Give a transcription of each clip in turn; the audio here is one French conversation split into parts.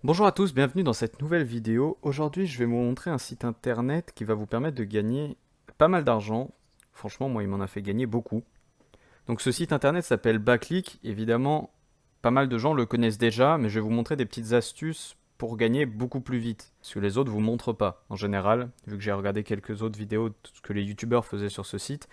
Bonjour à tous, bienvenue dans cette nouvelle vidéo. Aujourd'hui, je vais vous montrer un site internet qui va vous permettre de gagner pas mal d'argent. Franchement, moi, il m'en a fait gagner beaucoup. Donc ce site internet s'appelle Backleak. Évidemment, pas mal de gens le connaissent déjà, mais je vais vous montrer des petites astuces pour gagner beaucoup plus vite. Ce que les autres vous montrent pas, en général, vu que j'ai regardé quelques autres vidéos de ce que les youtubeurs faisaient sur ce site.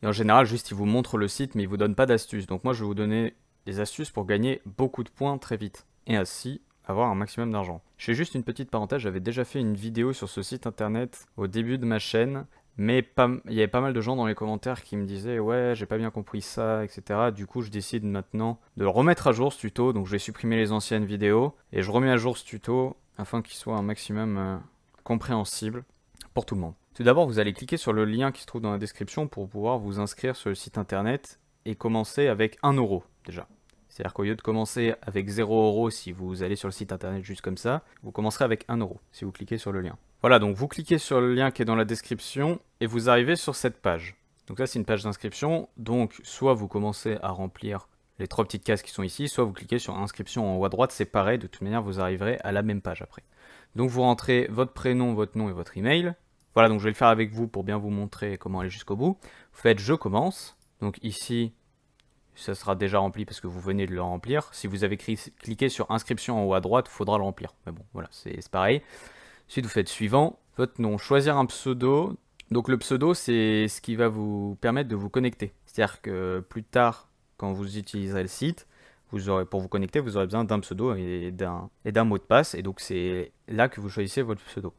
Et en général, juste ils vous montrent le site, mais ils vous donnent pas d'astuces. Donc moi, je vais vous donner des astuces pour gagner beaucoup de points très vite. Et ainsi, avoir un maximum d'argent. Je fais juste une petite parenthèse, j'avais déjà fait une vidéo sur ce site internet au début de ma chaîne, mais il y avait pas mal de gens dans les commentaires qui me disaient ouais, j'ai pas bien compris ça, etc. Du coup, je décide maintenant de le remettre à jour ce tuto, donc je vais supprimer les anciennes vidéos et je remets à jour ce tuto afin qu'il soit un maximum compréhensible pour tout le monde. Tout d'abord, vous allez cliquer sur le lien qui se trouve dans la description pour pouvoir vous inscrire sur le site internet et commencer avec 1 € déjà. C'est-à-dire qu'au lieu de commencer avec 0 € si vous allez sur le site internet juste comme ça, vous commencerez avec 1 € si vous cliquez sur le lien. Voilà, donc vous cliquez sur le lien qui est dans la description et vous arrivez sur cette page. Donc ça, c'est une page d'inscription. Donc soit vous commencez à remplir les 3 petites cases qui sont ici, soit vous cliquez sur inscription en haut à droite, c'est pareil, de toute manière vous arriverez à la même page après. Donc vous rentrez votre prénom, votre nom et votre email. Voilà, donc je vais le faire avec vous pour bien vous montrer comment aller jusqu'au bout. Vous faites je commence. Donc ici, ça sera déjà rempli parce que vous venez de le remplir. Si vous avez cliqué sur inscription en haut à droite, il faudra le remplir. Mais bon, voilà, c'est pareil. Ensuite, vous faites suivant, votre nom, choisir un pseudo. Donc le pseudo, c'est ce qui va vous permettre de vous connecter. C'est-à-dire que plus tard, quand vous utiliserez le site, pour vous connecter, vous aurez besoin d'un pseudo et d'un mot de passe. Et donc c'est là que vous choisissez votre pseudo.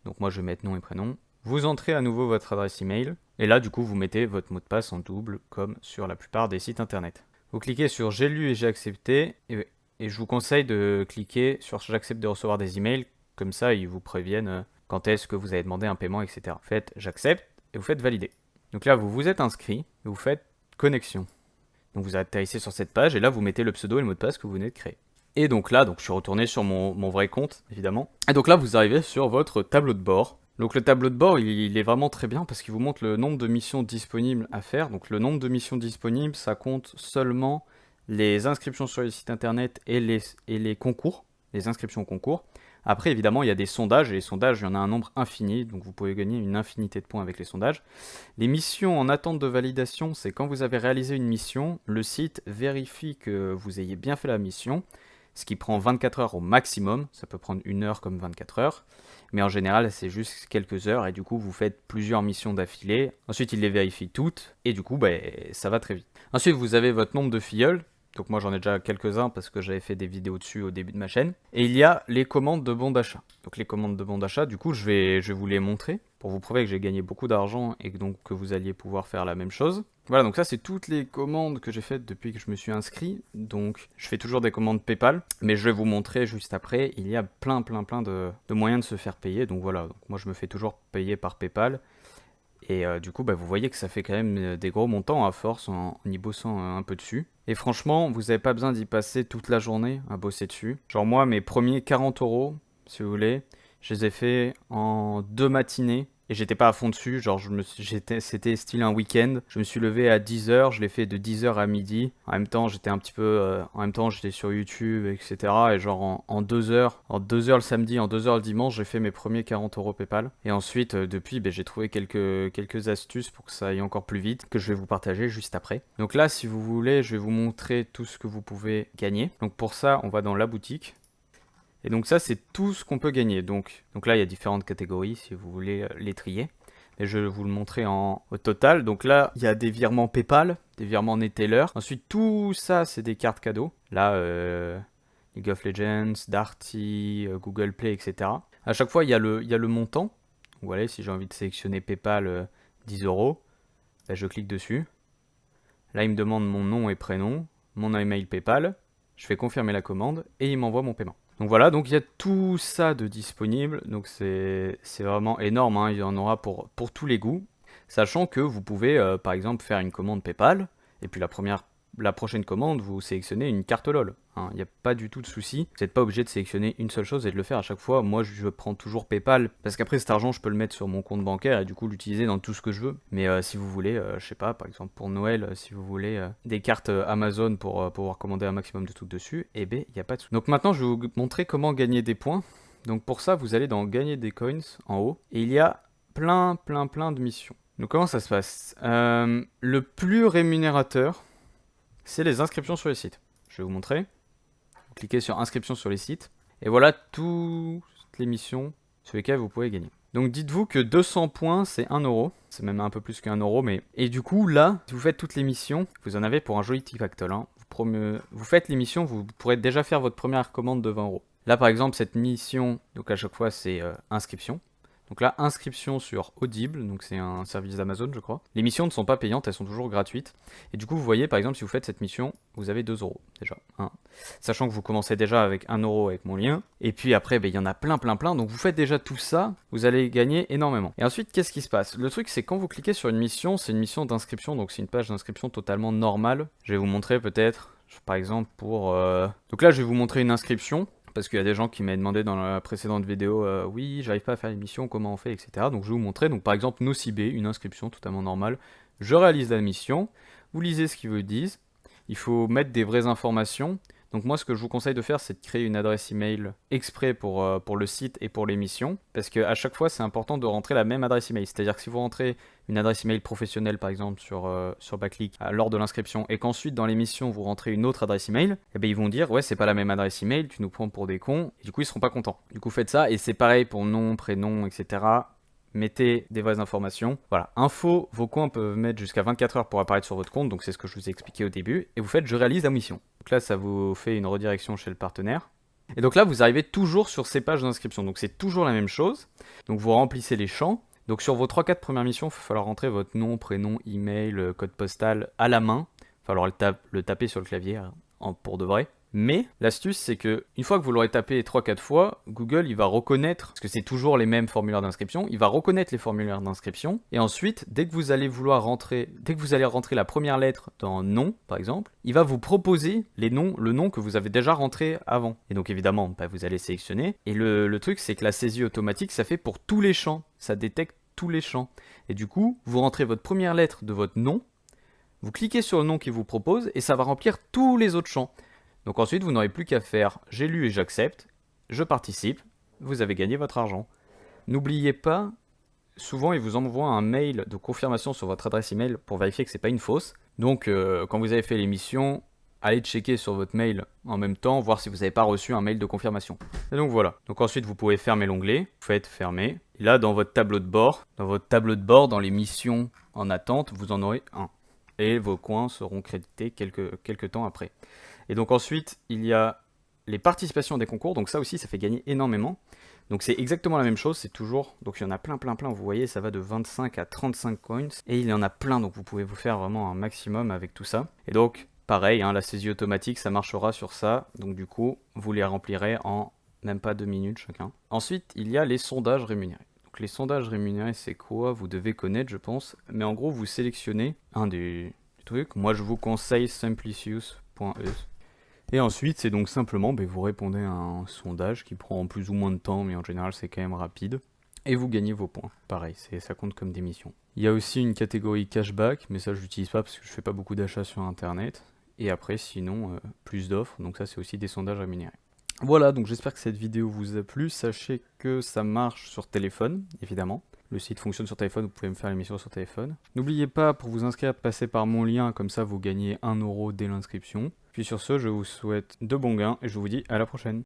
Donc moi, je vais mettre nom et prénom. Vous entrez à nouveau votre adresse email. Et là, du coup, vous mettez votre mot de passe en double, comme sur la plupart des sites internet. Vous cliquez sur j'ai lu et j'ai accepté, et je vous conseille de cliquer sur j'accepte de recevoir des emails, comme ça ils vous préviennent quand est-ce que vous avez demandé un paiement, etc. Faites j'accepte et vous faites valider. Donc là, vous vous êtes inscrit et vous faites connexion. Donc vous atterrissez sur cette page et là, vous mettez le pseudo et le mot de passe que vous venez de créer. Et donc là, je suis retourné sur mon vrai compte, évidemment. Et donc là, vous arrivez sur votre tableau de bord. Donc le tableau de bord, il est vraiment très bien parce qu'il vous montre le nombre de missions disponibles à faire. Donc le nombre de missions disponibles, ça compte seulement les inscriptions sur les sites internet et les concours, les inscriptions au concours. Après, évidemment, il y a des sondages, et les sondages, il y en a un nombre infini, donc vous pouvez gagner une infinité de points avec les sondages. Les missions en attente de validation, c'est quand vous avez réalisé une mission, le site vérifie que vous ayez bien fait la mission, ce qui prend 24 heures au maximum, ça peut prendre 1 heure comme 24 heures, mais en général c'est juste quelques heures et du coup vous faites plusieurs missions d'affilée, ensuite il les vérifie toutes et du coup ça va très vite. Ensuite vous avez votre nombre de filleuls, donc moi j'en ai déjà quelques-uns parce que j'avais fait des vidéos dessus au début de ma chaîne, et il y a les commandes de bons d'achat. Donc les commandes de bons d'achat, du coup je vais vous les montrer pour vous prouver que j'ai gagné beaucoup d'argent et donc que vous alliez pouvoir faire la même chose. Voilà, donc ça c'est toutes les commandes que j'ai faites depuis que je me suis inscrit. Donc je fais toujours des commandes PayPal, mais je vais vous montrer juste après. Il y a plein de moyens de se faire payer. Donc voilà, donc moi je me fais toujours payer par PayPal. Et du coup, vous voyez que ça fait quand même des gros montants à force en y bossant un peu dessus. Et franchement, vous n'avez pas besoin d'y passer toute la journée à bosser dessus. Genre moi, mes premiers 40 €, si vous voulez, je les ai fait en 2 matinées. Et j'étais pas à fond dessus, genre c'était style un week-end. Je me suis levé à 10 h, je l'ai fait de 10 h à midi. En même temps, j'étais un petit peu, en même temps, j'étais sur YouTube, etc. Et genre en 2 heures, en 2 heures le samedi, en 2 heures le dimanche, j'ai fait mes premiers 40 € PayPal. Et ensuite, depuis, j'ai trouvé quelques astuces pour que ça aille encore plus vite, que je vais vous partager juste après. Donc là, si vous voulez, je vais vous montrer tout ce que vous pouvez gagner. Donc pour ça, on va dans la boutique. Et donc ça, c'est tout ce qu'on peut gagner. Donc là, il y a différentes catégories si vous voulez les trier. Et je vais vous le montrer au total. Donc là, il y a des virements PayPal, des virements Neteller. Ensuite, tout ça, c'est des cartes cadeaux. Là, League of Legends, Darty, Google Play, etc. À chaque fois, il y a le montant. Donc voilà, si j'ai envie de sélectionner PayPal 10 €, je clique dessus. Là, il me demande mon nom et prénom, mon email PayPal. Je fais confirmer la commande et il m'envoie mon paiement. Donc voilà, donc il y a tout ça de disponible, donc c'est vraiment énorme, hein. Il y en aura pour tous les goûts, sachant que vous pouvez par exemple faire une commande PayPal, et puis la première la prochaine commande, vous sélectionnez une carte LOL. Il n'y a pas du tout de souci. Vous n'êtes pas obligé de sélectionner une seule chose et de le faire à chaque fois. Moi, je prends toujours PayPal parce qu'après cet argent, je peux le mettre sur mon compte bancaire et du coup l'utiliser dans tout ce que je veux. Mais si vous voulez, je sais pas, par exemple pour Noël, si vous voulez des cartes Amazon pour pouvoir commander un maximum de trucs dessus, eh ben il n'y a pas de souci. Donc maintenant, je vais vous montrer comment gagner des points. Donc pour ça, vous allez dans gagner des coins en haut et il y a plein de missions. Donc comment ça se passe? Le plus rémunérateur, c'est les inscriptions sur les sites. Je vais vous montrer. Vous cliquez sur inscription sur les sites. Et voilà toutes les missions sur lesquelles vous pouvez gagner. Donc dites-vous que 200 points, c'est 1 euro. C'est même un peu plus qu'un euro. Mais... Et du coup, là, si vous faites toutes les missions, vous en avez pour un joli petit pactole. Hein. Vous faites les missions, vous pourrez déjà faire votre première commande de 20 euros. Là, par exemple, cette mission, donc à chaque fois, c'est inscription. Donc là, inscription sur Audible, donc c'est un service d'Amazon, je crois. Les missions ne sont pas payantes, elles sont toujours gratuites. Et du coup, vous voyez, par exemple, si vous faites cette mission, vous avez 2 euros déjà. Hein. Sachant que vous commencez déjà avec 1 euro avec mon lien. Et puis après, il y en a plein. Donc vous faites déjà tout ça, vous allez gagner énormément. Et ensuite, qu'est-ce qui se passe? Le truc, c'est quand vous cliquez sur une mission, c'est une mission d'inscription, donc c'est une page d'inscription totalement normale. Je vais vous montrer peut-être, par exemple, pour... Donc là, je vais vous montrer une inscription. Parce qu'il y a des gens qui m'avaient demandé dans la précédente vidéo, oui, j'arrive pas à faire l'émission, comment on fait, etc. Donc je vais vous montrer, donc par exemple, Nocibé, une inscription totalement normale. Je réalise la mission, vous lisez ce qu'ils vous disent, il faut mettre des vraies informations. Donc moi, ce que je vous conseille de faire, c'est de créer une adresse email exprès pour le site et pour l'émission. Parce qu'à chaque fois, c'est important de rentrer la même adresse email. C'est-à-dire que si vous rentrez une adresse email professionnelle, par exemple, sur Backlick, lors de l'inscription, et qu'ensuite, dans l'émission, vous rentrez une autre adresse email, eh bien, ils vont dire, ouais, c'est pas la même adresse email, tu nous prends pour des cons. Et du coup, ils seront pas contents. Du coup, faites ça, et c'est pareil pour nom, prénom, etc. Mettez des vraies informations. Voilà, info, vos coins peuvent mettre jusqu'à 24 heures pour apparaître sur votre compte, donc c'est ce que je vous ai expliqué au début. Et vous faites, je réalise la mission. Donc là, ça vous fait une redirection chez le partenaire. Et donc là, vous arrivez toujours sur ces pages d'inscription. Donc c'est toujours la même chose. Donc vous remplissez les champs. Donc sur vos 3-4 premières missions, il va falloir rentrer votre nom, prénom, email, code postal à la main. Il va falloir le taper sur le clavier pour de vrai. Mais l'astuce, c'est que une fois que vous l'aurez tapé 3-4 fois, Google il va reconnaître, parce que c'est toujours les mêmes formulaires d'inscription, il va reconnaître les formulaires d'inscription. Et ensuite, dès que vous allez rentrer la première lettre dans nom, par exemple, il va vous proposer le nom que vous avez déjà rentré avant. Et donc évidemment, vous allez sélectionner. Et le truc, c'est que la saisie automatique, ça fait pour tous les champs. Ça détecte tous les champs. Et du coup, vous rentrez votre première lettre de votre nom, vous cliquez sur le nom qu'il vous propose, et ça va remplir tous les autres champs. Donc ensuite, vous n'aurez plus qu'à faire « J'ai lu et j'accepte »,« Je participe », vous avez gagné votre argent. N'oubliez pas, souvent, ils vous envoient un mail de confirmation sur votre adresse email pour vérifier que ce n'est pas une fausse. Donc, quand vous avez fait l'émission, allez checker sur votre mail en même temps, voir si vous n'avez pas reçu un mail de confirmation. Et donc voilà. Donc ensuite, vous pouvez fermer l'onglet. Vous faites fermer. Et là, dans votre tableau de bord, dans les missions en attente, vous en aurez un. Et vos coins seront crédités quelques temps après. Et donc ensuite, il y a les participations des concours. Donc ça aussi, ça fait gagner énormément. Donc c'est exactement la même chose, c'est toujours... Donc il y en a plein. Vous voyez, ça va de 25 à 35 coins. Et il y en a plein, donc vous pouvez vous faire vraiment un maximum avec tout ça. Et donc, pareil, la saisie automatique, ça marchera sur ça. Donc du coup, vous les remplirez en même pas 2 minutes chacun. Ensuite, il y a les sondages rémunérés. Donc les sondages rémunérés, c'est quoi? Vous devez connaître, je pense. Mais en gros, vous sélectionnez un des trucs. Moi, je vous conseille simplicius.e. Et ensuite, c'est donc simplement, vous répondez à un sondage qui prend plus ou moins de temps, mais en général, c'est quand même rapide. Et vous gagnez vos points. Pareil, ça compte comme des missions. Il y a aussi une catégorie cashback, mais ça, je l'utilise pas parce que je fais pas beaucoup d'achats sur Internet. Et après, sinon, plus d'offres. Donc ça, c'est aussi des sondages rémunérés. Voilà, donc j'espère que cette vidéo vous a plu. Sachez que ça marche sur téléphone, évidemment. Le site fonctionne sur téléphone, vous pouvez me faire l'émission sur téléphone. N'oubliez pas, pour vous inscrire, de passer par mon lien, comme ça vous gagnez 1 euro dès l'inscription. Puis sur ce, je vous souhaite de bons gains et je vous dis à la prochaine.